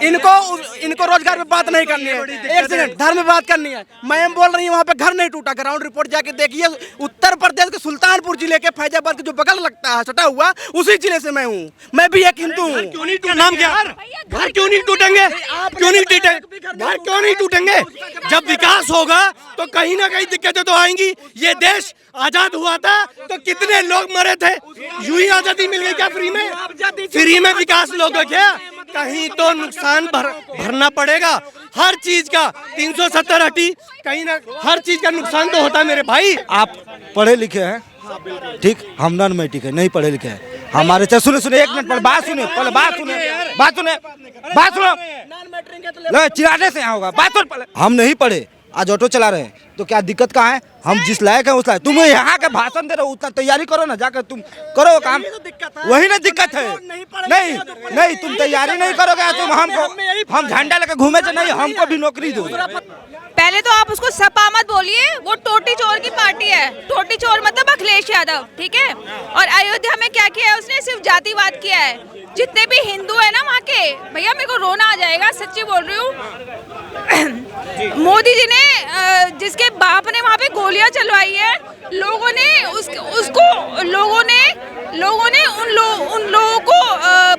इनको रोजगार पे बात नहीं करनी है, एक सेकंड, धर्म पे बात करनी है। मैम बोल रही है वहाँ पे घर नहीं टूटा, ग्राउंड रिपोर्ट जाके देखिए। उत्तर प्रदेश के सुल्तानपुर जिले के फैजाबाद के जो बगल लगता है सटा हुआ, उसी जिले से मैं हूँ। मैं भी एक हिंदू हूँ। क्यों नहीं टूटा? नाम क्या? घर क्यों नहीं टूटेंगे? क्यों नहीं टूटेंगे? घर क्यों नहीं टूटेंगे? जब विकास होगा तो कहीं ना कहीं दिक्कतें तो आएंगी। ये देश आजाद हुआ था तो कितने लोग मरे थे? यूं ही आजादी मिल गई क्या फ्री में? फ्री में विकास लोग क्या? कहीं तो नुकसान भरना पड़ेगा हर चीज का। 370 हटी, कहीं ना हर चीज का नुकसान तो होता है मेरे भाई। आप पढ़े लिखे हैं, ठीक, हम नॉन मैट्रिक है, नहीं पढ़े लिखे हैं। हमारे से सुने एक मिनट, पहले बात सुने, चिराने से यहाँ होगा बात सुन पहले। हम नहीं पढ़े, आज ऑटो चला रहे हैं, तो क्या दिक्कत कहाँ है? हम जिस लायक है उस लायक। तुम यहाँ के भाषण दे रहे हो, उतना तैयारी करो ना, जाकर तुम करो काम, वही ना दिक्कत है। नहीं तुम तैयारी नहीं करोगे, तुम हम झंडा लेकर घूमे तो नहीं, हमको भी नौकरी दो। पहले तो आप उसको सपा मत बोलिए, वो टोटी चोर की पार्टी है। टोटी चोर मतलब अखिलेश यादव, ठीक है। और अयोध्या में क्या किया है उसने? सिर्फ जातिवाद किया है। जितने भी हिंदू है ना वहाँ के, भैया मेरे को रोना आ जाएगा, सच्ची बोल रही हूँ। मोदी जी ने जिसके बाप ने वहाँ पे गोलियां चलवाई है, लोगों ने उन लोगों को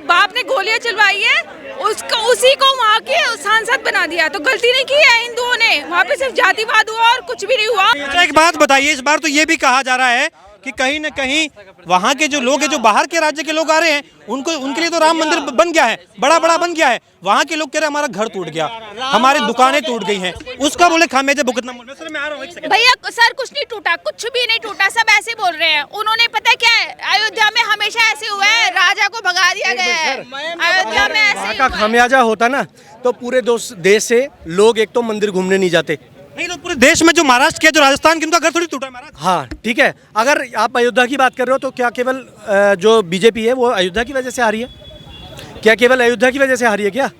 बाप ने गोलियां चलवाई है, उसी को वहाँ के सांसद बना दिया। तो गलती नहीं की है हिंदुओं ने, वहाँ पे सिर्फ जातिवाद हुआ और कुछ भी नहीं हुआ। अच्छा एक बात बताइए, इस बार तो ये भी कहा जा रहा है कि कहीं न कहीं वहाँ के जो लोग हैं, जो बाहर के राज्य के लोग आ रहे हैं, उनके लिए तो राम मंदिर बन गया है, बड़ा बन गया है। वहाँ के लोग कह रहे हैं हमारा घर टूट गया, हमारी दुकानें टूट गई हैं, उसका बोले खामियाजा भुगतना। भैया सर कुछ नहीं टूटा, कुछ भी नहीं टूटा, सब ऐसे बोल रहे हैं। उन्होंने पता क्या है, अयोध्या में हमेशा ऐसे हुआ है, राजा को भगा दिया गया है। अयोध्या में ऐसे का खामियाजा होता ना तो पूरे देश से लोग एक तो मंदिर घूमने नहीं जाते। नहीं तो पूरे देश में जो महाराष्ट्र के, जो राजस्थान के, उनका घर थोड़ी टूटा महाराज। हाँ ठीक है, अगर आप अयोध्या की बात कर रहे हो तो क्या केवल जो बीजेपी है वो अयोध्या की वजह से आ रही है? क्या केवल अयोध्या की वजह से आ रही है क्या?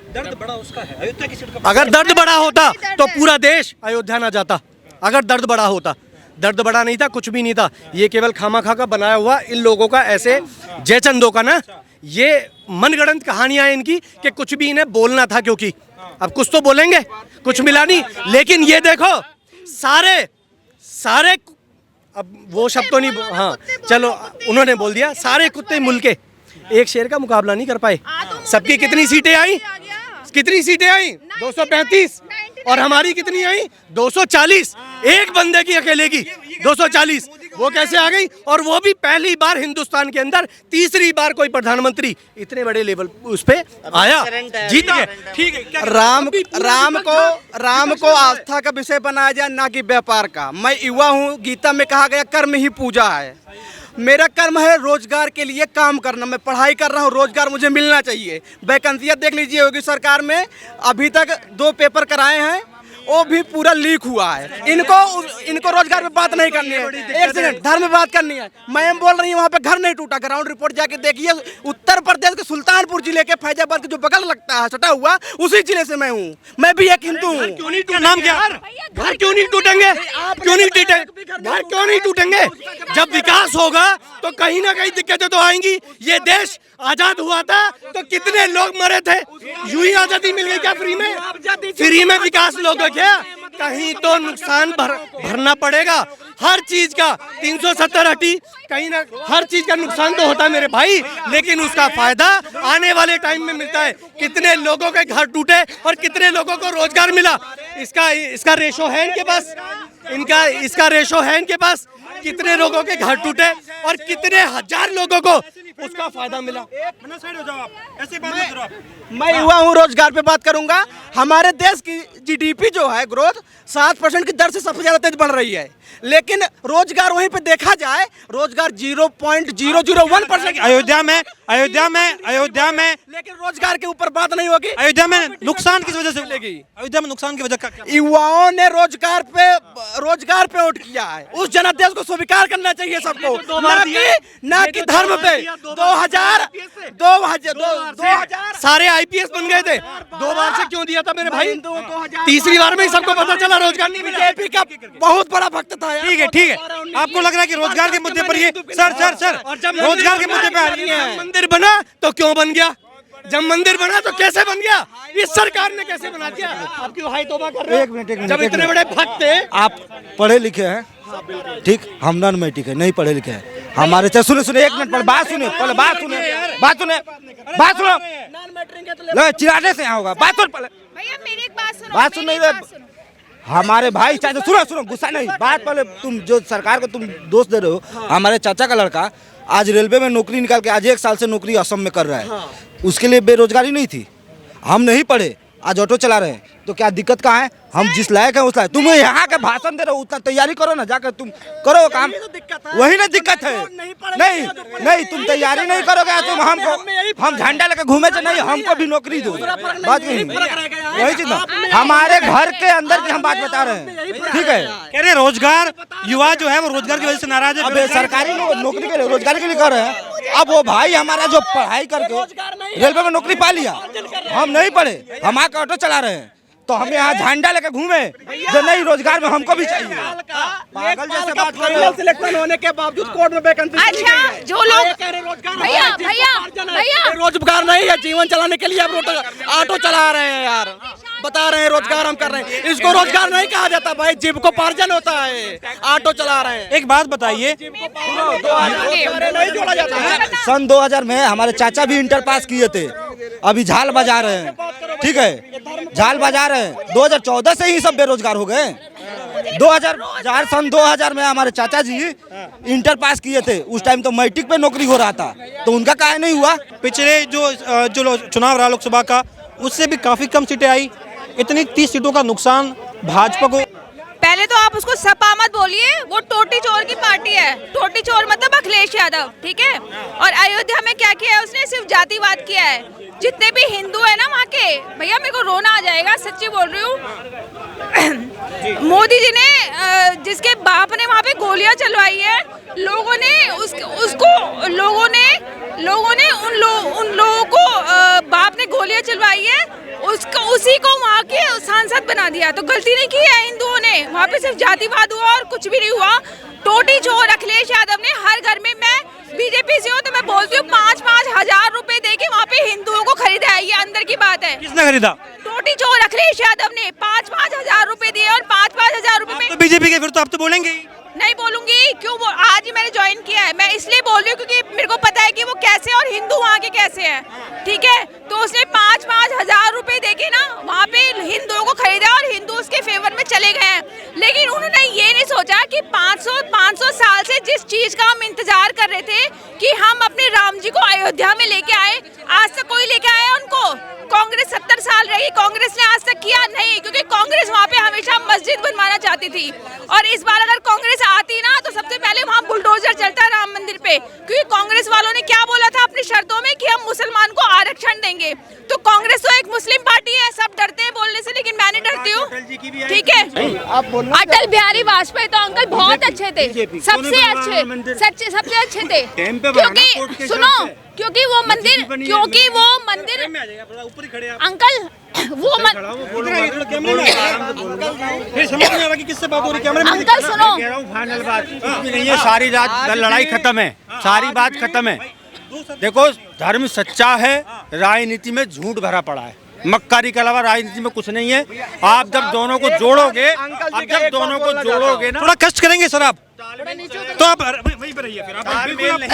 दर्द बड़ा उसका है, अयोध्या की सीट का। अगर दर्द बड़ा होता तो पूरा देश अयोध्या ना जाता। अगर दर्द बड़ा होता, दर्द बड़ा नहीं था, कुछ भी नहीं था। ये केवल खामा-खा का बनाया हुआ इन लोगों का, ऐसे जयचंदों का ना, ये मनगढ़ंत कहानियां हैं इनकी कि कुछ भी इन्हें बोलना था, क्योंकि अब कुछ तो बोलेंगे, कुछ मिला नहीं। लेकिन ये देखो सारे अब वो शब्द तो नहीं, हाँ चलो उन्होंने बोल दिया, सारे कुत्ते मुल्क के एक शेर का मुकाबला नहीं कर पाए। सबकी कितनी सीटें आई? 235, और हमारी कितनी आई? 240। एक बंदे की अकेले की 240, वो कैसे आ गई? और वो भी पहली बार हिंदुस्तान के अंदर, तीसरी बार कोई प्रधानमंत्री इतने बड़े लेवल उस पे आया, जीत गए। ठीक है, राम को आस्था का विषय बनाया जाए, ना कि व्यापार का। मैं युवा हूँ, गीता में कहा गया कर्म ही पूजा है। मेरा कर्म है रोजगार के लिए काम करना। मैं पढ़ाई कर रहा हूँ, रोजगार मुझे मिलना चाहिए। वैकेंसियाँ देख लीजिए, योगी सरकार में अभी तक 2 पेपर कराए हैं, वो भी पूरा लीक हुआ है। इनको रोजगार पे बात नहीं करनी है, एक सेकंड, धर्म पे बात करनी है। मैम बोल रही है वहाँ पे घर नहीं टूटा, ग्राउंड रिपोर्ट जाके देखिए। उत्तर प्रदेश के सुल्तानपुर जिले के फैजाबाद के जो बगल लगता है सटा हुआ, उसी जिले से मैं हूँ। मैं भी एक हिंदू हूँ। क्यों नहीं? नाम क्या? घर क्यों नहीं टूटेंगे? क्यों नहीं टूटेंगे? घर क्यों नहीं टूटेंगे? जब विकास होगा तो कहीं ना कहीं दिक्कतें तो आएंगी। ये देश आजाद हुआ था तो कितने लोग मरे थे? यूं ही आजादी मिल गई क्या फ्री में? फ्री में विकास लोग क्या? कहीं तो नुकसान भरना पड़ेगा हर चीज का। 370 हटी, कहीं ना हर चीज का नुकसान तो होता है मेरे भाई, लेकिन उसका फायदा आने वाले टाइम में मिलता है। कितने लोगों के घर टूटे और कितने लोगों को रोजगार मिला, इसका रेशो है इनके पास। इसका रेशो है इनके पास, कितने लोगों के घर टूटे और कितने हजार लोगों को उसका फायदा मिला। मैं युवा हूँ, रोजगार पे बात करूंगा। हमारे देश की जीडीपी जो है ग्रोथ 7% की दर से सबसे ज्यादा तेज बढ़ रही है, लेकिन रोजगार वहीं पे देखा जाए, रोजगार 0.001%। अयोध्या में लेकिन रोजगार के ऊपर बात नहीं होगी। अयोध्या में नुकसान किस वजह से मिलेगी? अयोध्या में नुकसान की वजह क्या? युवाओं ने रोजगार पे वोट किया है। उस जनादेश को स्वीकार करना चाहिए सबको, ना कि धर्म पे। 2000 सारे आईपीएस बन गए थे, 2 बार से क्यों दिया था मेरे भाई? तीसरी बार में ही सबको पता चला रोजगार नहीं मिला। बीजेपी का बहुत बड़ा भक्त था। ठीक है, आपको लग रहा है कि रोजगार के मुद्दे पर ये सर रोजगार के मुद्दे पर मंदिर बना तो क्यों बन गया? जब मंदिर बना तो कैसे बन गया? इस सरकार ने कैसे बना दिया? आप क्यों हाई तौबा कर रहे हो? एक मिनट, जब इतने बड़े भक्त थे। आप पढ़े लिखे हैं, ठीक, हम नॉन मैट्रिक है, नहीं पढ़े लिखे हैं। हमारे सुने एक मिनट, पहले बात सुने, लो चिराने से यहाँ होगा, बात सुन पहले, भैया मेरी एक बात सुनो, बात सुन मेरी नहीं एक बात सुनो। हमारे भाई चाचा, सुनो गुस्सा नहीं, बात पहले, तुम जो सरकार को तुम दोष दे रहे हो, हमारे चाचा का लड़का आज रेलवे में नौकरी निकाल के आज 1 साल से नौकरी असम में कर रहा है। उसके लिए बेरोजगारी नहीं थी, हम नहीं पढ़े, आज ऑटो चला रहे हैं, तो क्या दिक्कत कहाँ है? हम जिस लायक है उस लायक, तुम यहाँ के भाषण दे रहे हो, उतना तैयारी करो ना, जाकर तुम करो काम, वही ना दिक्कत है। नहीं तुम तैयारी नहीं करोगे, तुम हमको, हम झंडा लेकर घूमे थे, नहीं हमको भी नौकरी दो, बात नहीं, वही चीज ना, हमारे घर के अंदर की हम बात बता रहे हैं, ठीक है। कह रहे रोजगार, युवा जो है वो रोजगार की वजह से नाराज है। अब सरकारी नौकरी के लिए, रोजगार के लिए कर रहे हैं। अब वो भाई हमारा जो पढ़ाई करके रेलवे में नौकरी पा लिया, हम नहीं पढ़े, हम आके ऑटो चला रहे हैं, तो हम यहाँ झंडा लेके घूमे, जो नहीं रोजगार में हमको भी चाहिए। पागल जैसे बात कर रहे हो। सिलेक्शन होने के बावजूद कोर्ट में वैकेंसी, अच्छा जो लोग भैया रोजगार नहीं है, जीवन चलाने के लिए आप ऑटो चला रहे हैं यार, बता रहे हैं रोजगार हम कर रहे हैं, इसको रोजगार नहीं कहा जाता भाई, जीविकोपार्जन होता है, ऑटो चला रहे हैं। एक बात बताइए, नहीं जोड़ा जाता है। सन 2000 में हमारे चाचा भी इंटर पास किए थे, अभी झाल बजा रहे हैं, ठीक है, झाल बजा रहे हैं। 2014 से ही सब बेरोजगार हो गए। 2000 में हमारे चाचा जी इंटर पास किए थे, उस टाइम तो मैट्रिक पे नौकरी हो रहा था, तो उनका काहे नहीं हुआ? पिछले जो चुनाव रहा लोकसभा का, उससे भी काफी कम सीटें आई, इतनी 30 सीटों का नुकसान भाजपा को। पहले तो आप उसको सपा मत बोलिए, वो टोटी चोर की पार्टी है। टोटी चोर मतलब अखिलेश यादव, ठीक है। और अयोध्या में क्या किया है उसने? सिर्फ जातिवाद किया है। जितने भी हिंदू है ना वहाँ के, भैया मेरे को रोना आ जाएगा, सच्ची बोल रही हूँ। मोदी जी ने जिसके बाप ने वहाँ पे गोलियां चलवाई है, लोगों ने उन लोगों को बाप ने गोलियां चलवाई है, उसी को वहाँ के सांसद बना दिया। तो गलती नहीं की है हिंदुओं ने, वहाँ पे सिर्फ जातिवाद हुआ और कुछ भी नहीं हुआ। टोटी चोर अखिलेश यादव ने हर घर में, मैं बीजेपी से हूँ तो मैं बोलती हूँ, 5-5 हजार रुपए दे के वहाँ पे हिंदुओं को खरीदा है, ये अंदर की बात है। किसने खरीदा? टोटी चोर अखिलेश यादव ने 5-5 हजार रुपए दिए, और 5-5 हजार रुपए में तो बीजेपी के, फिर तो आप तो बोलेंगे ही। नहीं बोलूंगी, क्यों आज ही मैंने ज्वाइन किया है, मैं इसलिए बोल रही हूँ क्योंकि मेरे को पता है कि वो कैसे और हिंदू वहाँ के कैसे हैं, ठीक है। तो उसने 5-5 हजार रुपए देके ना वहाँ पे हिंदुओं को खरीदा और हिंदू उसके फेवर में चले गए हैं। लेकिन उन्होंने ये नहीं सोचा कि 500 साल से जिस चीज का हम इंतजार कर रहे थे कि हम अपने राम जी को अयोध्या में लेके आए, आज तक कोई लेके आया उनको? कांग्रेस 70 साल रही, कांग्रेस ने आज तक किया नहीं, क्योंकि कांग्रेस वहाँ पे हमेशा मस्जिद बनवाना चाहती थी। और इस बार अगर कांग्रेस आती ना तो सबसे पहले वहाँ बुलडोजर चलता राम मंदिर पे, क्योंकि कांग्रेस वालों ने क्या बोला था अपनी शर्तों में कि हम मुसलमान को आरक्षण देंगे। तो कांग्रेस तो एक मुस्लिम पार्टी है, सब डरते हैं बोलने से, लेकिन मैं नहीं डरती हूँ, ठीक है। अटल बिहारी वाजपेयी तो अंकल बहुत अच्छे थे, सबसे अच्छे थे, क्योंकि सुनो, क्योंकि वो मंदिर अंकल अंकल सुनो, ये सारी लड़ाई खत्म है, सारी बात खत्म है। देखो धर्म सच्चा है, राजनीति में झूठ भरा पड़ा है, मक्कारी के अलावा राजनीति में कुछ नहीं है। आप जब दोनों को जोड़ोगे, ना, थोड़ा कष्ट करेंगे सर आप, तो आप वहीं पर रहिए फिर आप।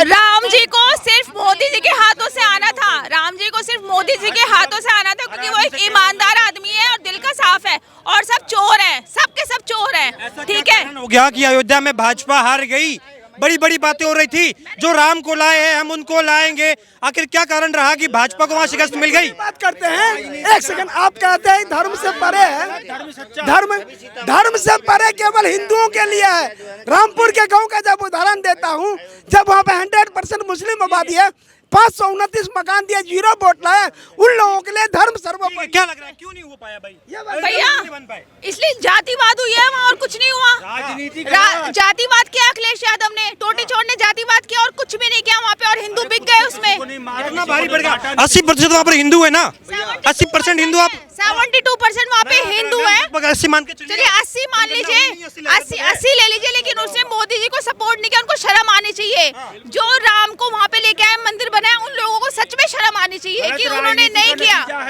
राम जी को सिर्फ मोदी जी के हाथों से आना था, राम जी को सिर्फ मोदी जी के हाथों से आना था, क्योंकि वो एक ईमानदार आदमी है और दिल का साफ है, और सब चोर हैं, सबके सब चोर हैं, ठीक है। हो गया कि अयोध्या में भाजपा हार गई, बड़ी बड़ी बातें हो रही थी, जो राम को लाए हैं हम उनको लाएंगे, आखिर क्या कारण रहा कि भाजपा को वहाँ शिकस्त मिल गई? बात करते हैं, एक सेकंड, आप कहते हैं धर्म से परे है, धर्म से परे केवल हिंदुओं के लिए है। रामपुर के गांव का जब उदाहरण देता हूं, जब वहाँ पे 100% मुस्लिम आबादी है, 529 मकान दिए, 0 वोट लाए, उन लोगों के लिए धर्म सर्वोपरि। क्या लग रहा है क्यों नहीं हो पाया भाई? भैया इसलिए जातिवाद हुई है वहाँ, और कुछ नहीं हुआ। जातिवाद किया अखिलेश यादव ने, टोटी चोर ने जातिवाद किया और कुछ भी नहीं किया वहाँ पे, और हिंदू बिक गए उसमें। कितना भारी पड़ गया? 80% वहाँ पर हिंदू है ना, 80% हिंदू आप 72% वहाँ पे हिंदू है। 80 मान के चलिए 80 मान लीजिए, 80 ले लीजिए, लेकिन उसने मोदी जी को सपोर्ट नहीं किया। उनको शर्म आनी चाहिए। जो राम को वहाँ पे लेके आए, मंदिर बनाया, उन लोगों को सच में शर्म आनी चाहिए कि उन्होंने नहीं किया।